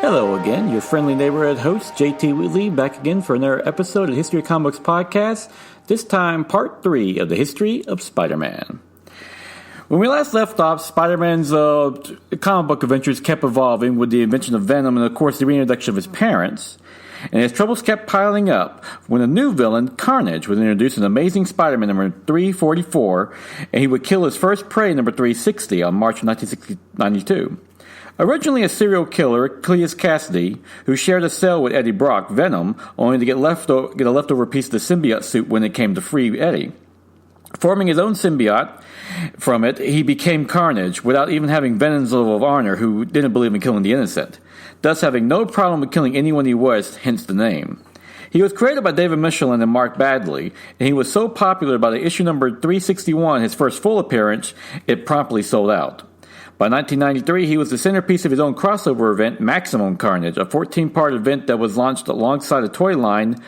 Hello again, your friendly neighborhood host, JT Wheatley, back again for another episode of History of Comic Books Podcast, this time part 3 of the history of Spider-Man. When we last left off, Spider-Man's comic book adventures kept evolving with the invention of Venom and, of course, the reintroduction of his parents. And his troubles kept piling up when a new villain, Carnage, was introduced in Amazing Spider-Man number 344, and he would kill his first prey, number 360, on March of 1992. Originally a serial killer, Cleus Cassidy, who shared a cell with Eddie Brock, Venom, only to get a leftover piece of the symbiote suit when it came to free Eddie. Forming his own symbiote from it, he became Carnage, without even having Venom's level of honor, who didn't believe in killing the innocent, thus having no problem with killing anyone he was, hence the name. He was created by David Michelin and Mark Badley, and he was so popular by the issue number 361, his first full appearance, it promptly sold out. By 1993, he was the centerpiece of his own crossover event, Maximum Carnage, a 14-part event that was launched alongside a toy line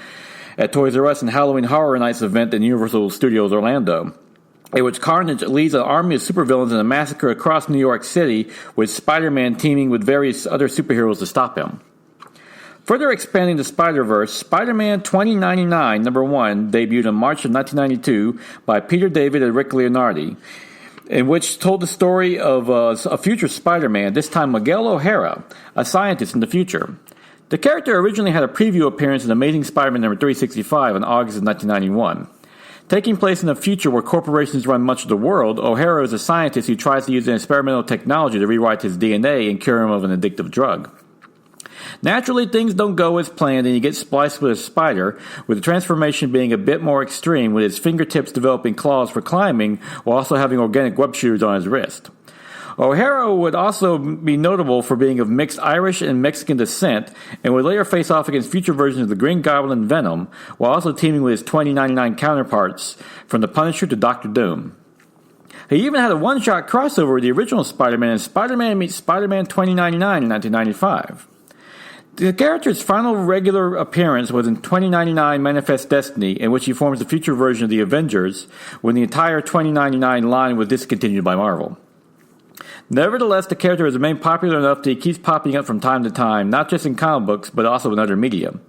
at Toys R Us and Halloween Horror Nights event in Universal Studios Orlando, in which Carnage leads an army of supervillains in a massacre across New York City, with Spider-Man teaming with various other superheroes to stop him. Further expanding the Spider-Verse, Spider-Man 2099, number 1, debuted in March of 1992 by Peter David and Rick Leonardi, in which told the story of a future Spider-Man, this time Miguel O'Hara, a scientist in the future. The character originally had a preview appearance in Amazing Spider-Man number 365 in August of 1991. Taking place in a future where corporations run much of the world, O'Hara is a scientist who tries to use an experimental technology to rewrite his DNA and cure him of an addictive drug. Naturally, things don't go as planned, and he gets spliced with a spider, with the transformation being a bit more extreme, with his fingertips developing claws for climbing, while also having organic web shooters on his wrist. O'Hara would also be notable for being of mixed Irish and Mexican descent, and would later face off against future versions of the Green Goblin and Venom, while also teaming with his 2099 counterparts, from the Punisher to Doctor Doom. He even had a one-shot crossover with the original Spider-Man in Spider-Man meets Spider-Man 2099 in 1995. The character's final regular appearance was in 2099 Manifest Destiny, in which he forms the future version of the Avengers, when the entire 2099 line was discontinued by Marvel. Nevertheless, the character has remained popular enough that he keeps popping up from time to time, not just in comic books, but also in other media.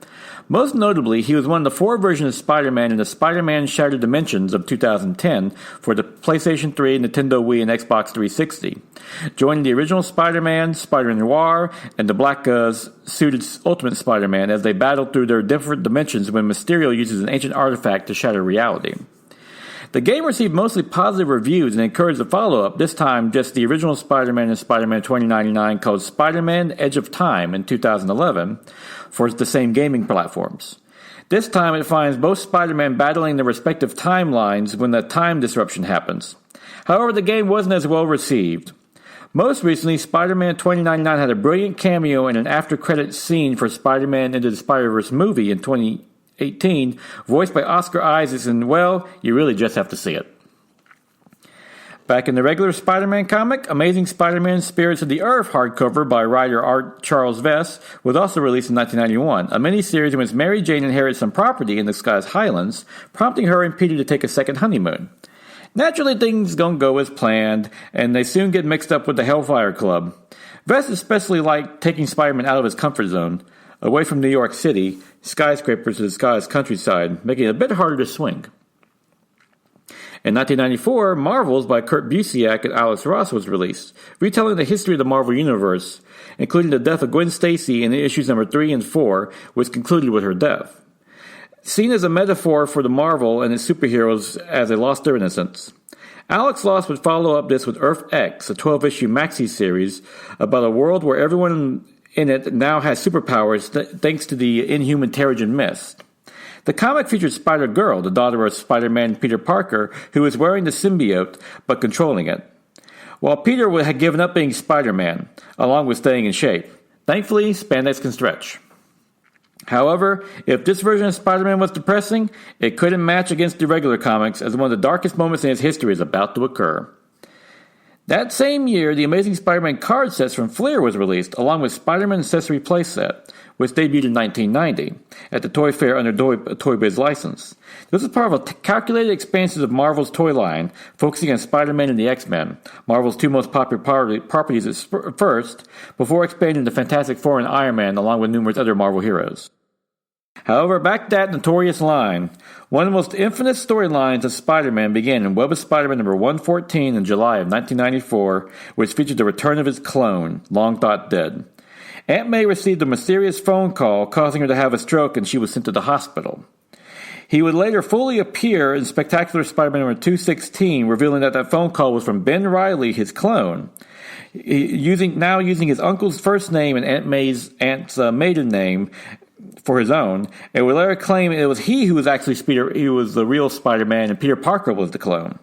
Most notably, he was one of the 4 versions of Spider-Man in the Spider-Man Shattered Dimensions of 2010 for the PlayStation 3, Nintendo Wii, and Xbox 360, joining the original Spider-Man, Spider-Noir, and the black-suited Ultimate Spider-Man as they battled through their different dimensions when Mysterio uses an ancient artifact to shatter reality. The game received mostly positive reviews and encouraged a follow-up, this time just the original Spider-Man and Spider-Man 2099, called Spider-Man Edge of Time in 2011 for the same gaming platforms. This time it finds both Spider-Man battling their respective timelines when the time disruption happens. However, the game wasn't as well received. Most recently, Spider-Man 2099 had a brilliant cameo in an after-credits scene for Spider-Man Into the Spider-Verse movie in 2018, voiced by Oscar Isaac, and, well, you really just have to see it. Back in the regular Spider-Man comic, Amazing Spider-Man Spirits of the Earth hardcover by writer Art Charles Vess was also released in 1991, a miniseries in which Mary Jane inherits some property in the Sky's Highlands, prompting her and Peter to take a second honeymoon. Naturally, things don't go as planned, and they soon get mixed up with the Hellfire Club. Vess especially liked taking Spider-Man out of his comfort zone, away from New York City, skyscrapers to the sky's countryside, making it a bit harder to swing. In 1994, Marvels by Kurt Busiek and Alex Ross was released, retelling the history of the Marvel Universe, including the death of Gwen Stacy in issues number 3 and 4, which concluded with her death. Seen as a metaphor for the Marvel and its superheroes as they lost their innocence. Alex Ross would follow up this with Earth X, a 12-issue maxi series about a world where everyone in it now has superpowers thanks to the Inhuman Terrigen Mist. The comic features Spider-Girl, the daughter of Spider-Man Peter Parker, who is wearing the symbiote but controlling it, while Peter had given up being Spider-Man, along with staying in shape. Thankfully, spandex can stretch. However, if this version of Spider-Man was depressing, it couldn't match against the regular comics, as one of the darkest moments in its history is about to occur. That same year, the Amazing Spider-Man card sets from Fleer was released, along with Spider-Man Accessory Playset, which debuted in 1990 at the Toy Fair under Toy Biz license. This was part of a calculated expansion of Marvel's toy line, focusing on Spider-Man and the X-Men, Marvel's two most popular properties at first, before expanding to Fantastic Four and Iron Man, along with numerous other Marvel heroes. However, back to that notorious line, one of the most infamous storylines of Spider-Man began in Web of Spider-Man number 114 in July of 1994, which featured the return of his clone, long thought dead. Aunt May received a mysterious phone call causing her to have a stroke, and she was sent to the hospital. He would later fully appear in Spectacular Spider-Man number 216, revealing that phone call was from Ben Reilly, his clone, using his uncle's first name and Aunt May's aunt's maiden name for his own, and would later claim it was he who was actually he was the real Spider-Man and Peter Parker was the clone.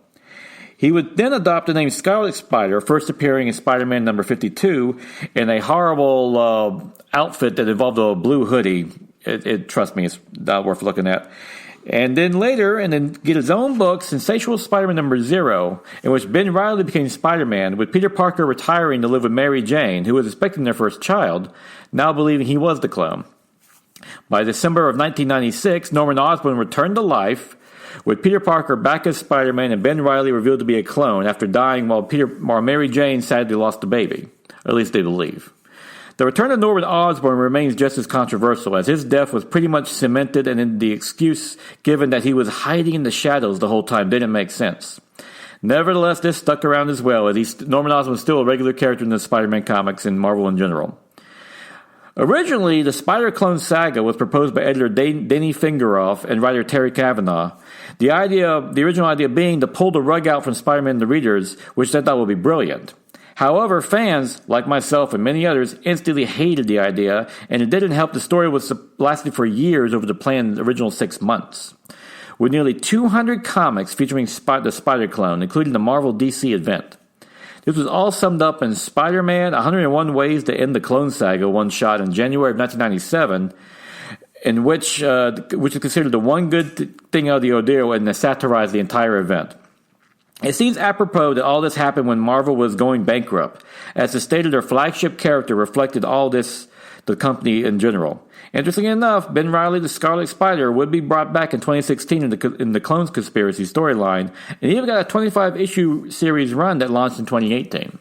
He would then adopt the name Scarlet Spider, first appearing in Spider-Man number 52 in a horrible outfit that involved a blue hoodie. Trust me, it's not worth looking at. And then get his own book, Sensational Spider-Man number 0, in which Ben Reilly became Spider-Man, with Peter Parker retiring to live with Mary Jane, who was expecting their first child, now believing he was the clone. By December of 1996, Norman Osborn returned to life, with Peter Parker back as Spider-Man and Ben Reilly revealed to be a clone after dying while Mary Jane sadly lost the baby. Or at least they believe. The return of Norman Osborn remains just as controversial, as his death was pretty much cemented, and the excuse given that he was hiding in the shadows the whole time didn't make sense. Nevertheless, this stuck around as well, as Norman Osborn is still a regular character in the Spider-Man comics and Marvel in general. Originally, the Spider-Clone saga was proposed by editor Denny Fingeroff and writer Terry Kavanagh. The original idea being to pull the rug out from Spider-Man and the readers, which they thought would be brilliant. However, fans, like myself and many others, instantly hated the idea, and it didn't help the story was lasted for years over the planned original 6 months. With nearly 200 comics featuring the Spider-Clone, including the Marvel DC event. This was all summed up in Spider-Man 101 Ways to End the Clone Saga one-shot in January of 1997, in which is considered the one good thing out of the ordeal and satirized the entire event. It seems apropos that all this happened when Marvel was going bankrupt, as the state of their flagship character reflected all this, the company in general. Interestingly enough, Ben Reilly, the Scarlet Spider, would be brought back in 2016 in the Clones Conspiracy storyline, and he even got a 25-issue series run that launched in 2018.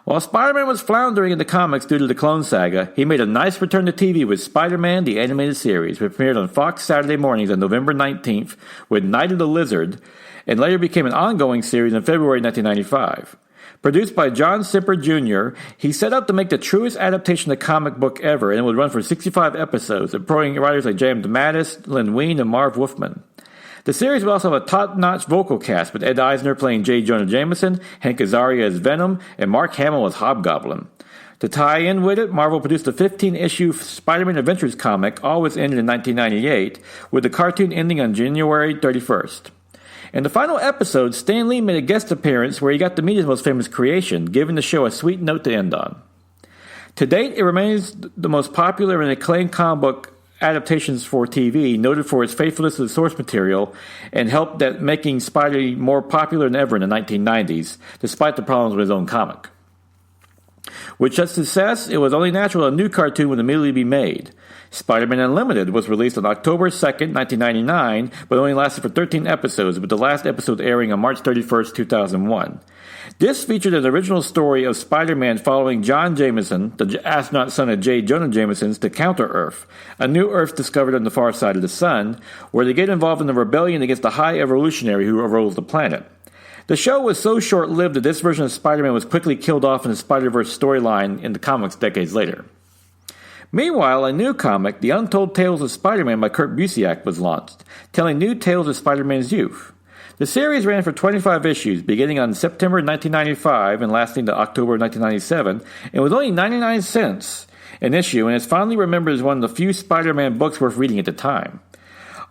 While Spider-Man was floundering in the comics due to the Clone Saga, he made a nice return to TV with Spider-Man, the Animated Series, which premiered on Fox Saturday mornings on November 19th with Night of the Lizard, and later became an ongoing series in February 1995. Produced by John Simper Jr., he set out to make the truest adaptation of the comic book ever, and it would run for 65 episodes, employing writers like James Mattis, Len Wein, and Marv Wolfman. The series would also have a top-notch vocal cast, with Ed Eisner playing J. Jonah Jameson, Hank Azaria as Venom, and Mark Hamill as Hobgoblin. To tie in with it, Marvel produced a 15-issue Spider-Man Adventures comic, all was ended in 1998, with the cartoon ending on January 31st. In the final episode, Stan Lee made a guest appearance where he got to meet his most famous creation, giving the show a sweet note to end on. To date, it remains the most popular and acclaimed comic book adaptations for TV, noted for its faithfulness to the source material, and helped at making Spidey more popular than ever in the 1990s, despite the problems with his own comic. With such success, it was only natural a new cartoon would immediately be made. Spider-Man Unlimited was released on October 2nd, 1999, but only lasted for 13 episodes, with the last episode airing on March 31st, 2001. This featured an original story of Spider-Man following John Jameson, the astronaut son of J. Jonah Jameson, to Counter-Earth, a new Earth discovered on the far side of the sun, where they get involved in a rebellion against the High Evolutionary who rules the planet. The show was so short-lived that this version of Spider-Man was quickly killed off in the Spider-Verse storyline in the comics decades later. Meanwhile, a new comic, The Untold Tales of Spider-Man by Kurt Busiek, was launched, telling new tales of Spider-Man's youth. The series ran for 25 issues, beginning on September 1995 and lasting to October 1997, and was only 99 cents an issue, and is fondly remembered as one of the few Spider-Man books worth reading at the time.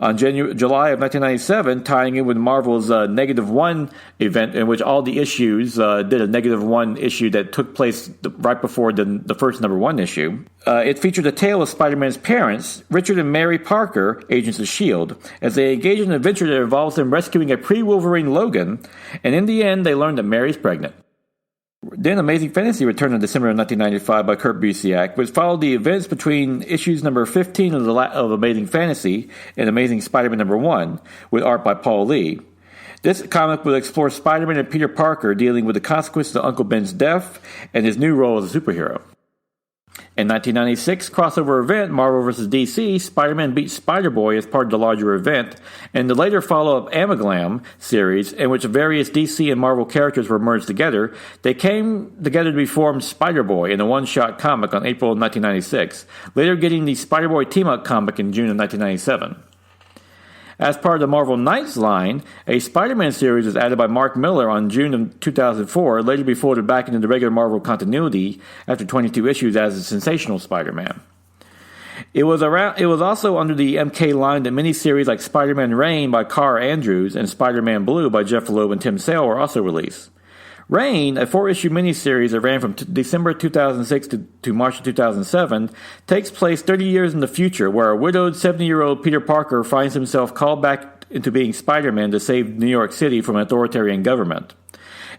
on July of 1997, tying in with Marvel's -1 event, in which all the issues did a -1 issue that took place right before the first #1 issue. It featured a tale of Spider-Man's parents, Richard and Mary Parker, agents of S.H.I.E.L.D., as they engage in an adventure that involves them rescuing a pre-Wolverine Logan, and in the end, they learn that Mary's pregnant. Then Amazing Fantasy returned in December of 1995 by Kurt Busiek, which followed the events between issues number 15 of Amazing Fantasy and Amazing Spider-Man #1, with art by Paul Lee. This comic will explore Spider-Man and Peter Parker dealing with the consequences of Uncle Ben's death and his new role as a superhero. In 1996 crossover event, Marvel vs. DC, Spider-Man beats Spider-Boy as part of the larger event, and the later follow-up Amaglam series, in which various DC and Marvel characters were merged together, they came together to be formed Spider-Boy in a one-shot comic on April of 1996, later getting the Spider-Boy team-up comic in June of 1997. As part of the Marvel Knights line, a Spider-Man series was added by Mark Millar on June of 2004, later to be folded back into the regular Marvel continuity after 22 issues as a Sensational Spider-Man. It was also under the MK line that miniseries like Spider-Man Reign by Carr Andrews and Spider-Man Blue by Jeff Loeb and Tim Sale were also released. Reign, a 4-issue miniseries that ran from December 2006 to March 2007, takes place 30 years in the future, where a widowed 70-year-old Peter Parker finds himself called back into being Spider-Man to save New York City from an authoritarian government,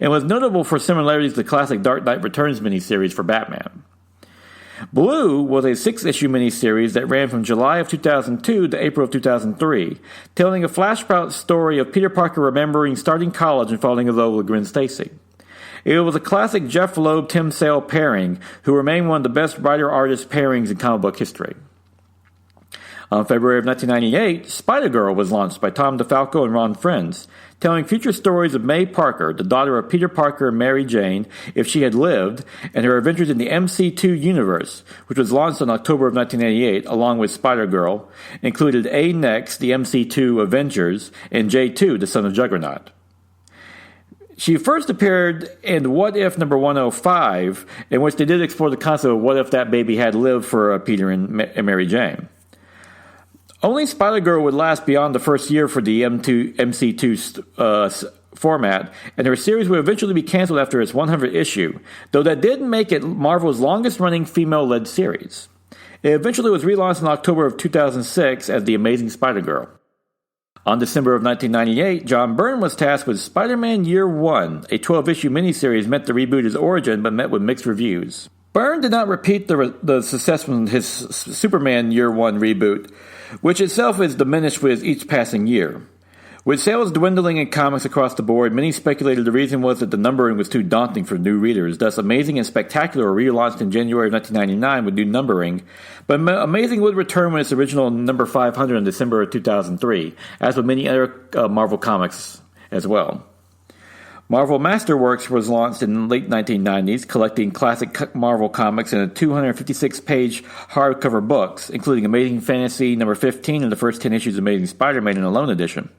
and was notable for similarities to the classic Dark Knight Returns miniseries for Batman. Blue was a 6-issue miniseries that ran from July of 2002 to April of 2003, telling a flashback story of Peter Parker remembering starting college and falling in love with Gwen Stacy. It was a classic Jeff Loeb-Tim Sale pairing, who remain one of the best writer-artist pairings in comic book history. On February of 1998, Spider-Girl was launched by Tom DeFalco and Ron Frenz, telling future stories of May Parker, the daughter of Peter Parker and Mary Jane, if she had lived, and her adventures in the MC2 universe, which was launched in October of 1988, along with Spider-Girl, included A Next, the MC2 Avengers, and J2, the Son of Juggernaut. She first appeared in What If number 105, in which they did explore the concept of what if that baby had lived for Peter and Mary Jane. Only Spider-Girl would last beyond the first year for the MC2 format, and her series would eventually be canceled after its 100th issue, though that did make it Marvel's longest-running female-led series. It eventually was relaunched in October of 2006 as The Amazing Spider-Girl. On December of 1998, John Byrne was tasked with Spider-Man Year One, a 12-issue miniseries meant to reboot his origin but met with mixed reviews. Byrne did not repeat the success from his Superman Year One reboot, which itself is diminished with each passing year. With sales dwindling in comics across the board, many speculated the reason was that the numbering was too daunting for new readers. Thus, Amazing and Spectacular were relaunched in January of 1999 with new numbering, but Amazing would return with its original number 500 in December of 2003, as with many other Marvel comics as well. Marvel Masterworks was launched in the late 1990s, collecting classic Marvel comics in 256-page hardcover books, including Amazing Fantasy number 15 and the first 10 issues of Amazing Spider-Man in a lone edition.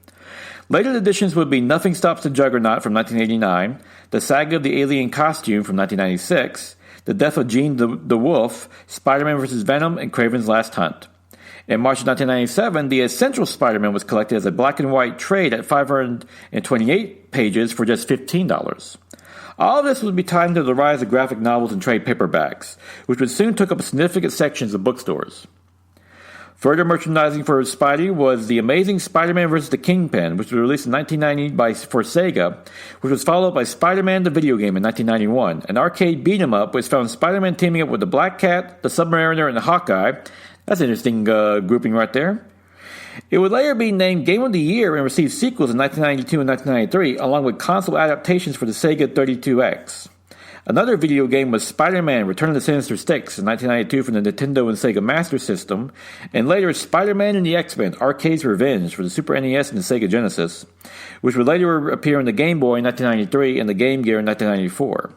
Later editions would be Nothing Stops the Juggernaut from 1989, The Saga of the Alien Costume from 1996, The Death of Jean the Wolf, Spider-Man vs. Venom, and Kraven's Last Hunt. In March of 1997, The Essential Spider-Man was collected as a black and white trade at 528 pages for just $15. All of this would be tied into the rise of graphic novels and trade paperbacks, which would soon take up significant sections of bookstores. Further merchandising for Spidey was The Amazing Spider-Man vs. the Kingpin, which was released in 1990 for Sega, which was followed by Spider-Man the Video Game in 1991, an arcade beat-em-up which found Spider-Man teaming up with the Black Cat, the Submariner, and the Hawkeye. That's an interesting grouping right there. It would later be named Game of the Year and receive sequels in 1992 and 1993, along with console adaptations for the Sega 32X. Another video game was Spider-Man Return of the Sinister Six in 1992 for the Nintendo and Sega Master System, and later Spider-Man and the X-Men Arcade's Revenge for the Super NES and the Sega Genesis, which would later appear on the Game Boy in 1993 and the Game Gear in 1994.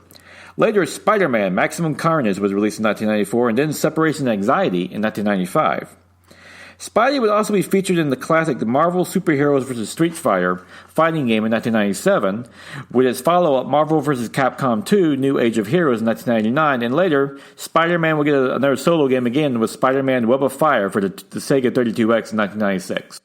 Later, Spider-Man Maximum Carnage was released in 1994, and then Separation Anxiety in 1995. Spidey would also be featured in the classic Marvel Superheroes vs. Street Fighter fighting game in 1997, with its follow-up Marvel vs. Capcom 2 New Age of Heroes in 1999, and later, Spider-Man would get another solo game again with Spider-Man Web of Fire for the Sega 32X in 1996.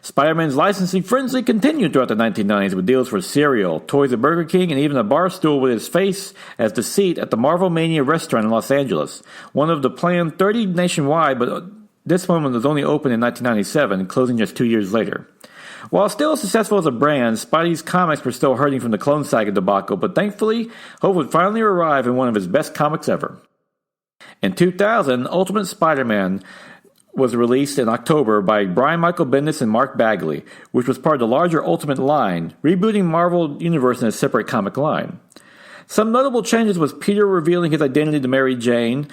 Spider-Man's licensing frenzy continued throughout the 1990s with deals for cereal, toys at Burger King, and even a bar stool with his face as the seat at the Marvel Mania restaurant in Los Angeles. One of the planned 30 nationwide, but this one was only opened in 1997, closing just 2 years later. While still successful as a brand, Spidey's comics were still hurting from the Clone Saga debacle, but thankfully, hope would finally arrive in one of his best comics ever. In 2000, Ultimate Spider-Man was released in October by Brian Michael Bendis and Mark Bagley, which was part of the larger Ultimate line, rebooting Marvel Universe in a separate comic line. Some notable changes was Peter revealing his identity to Mary Jane,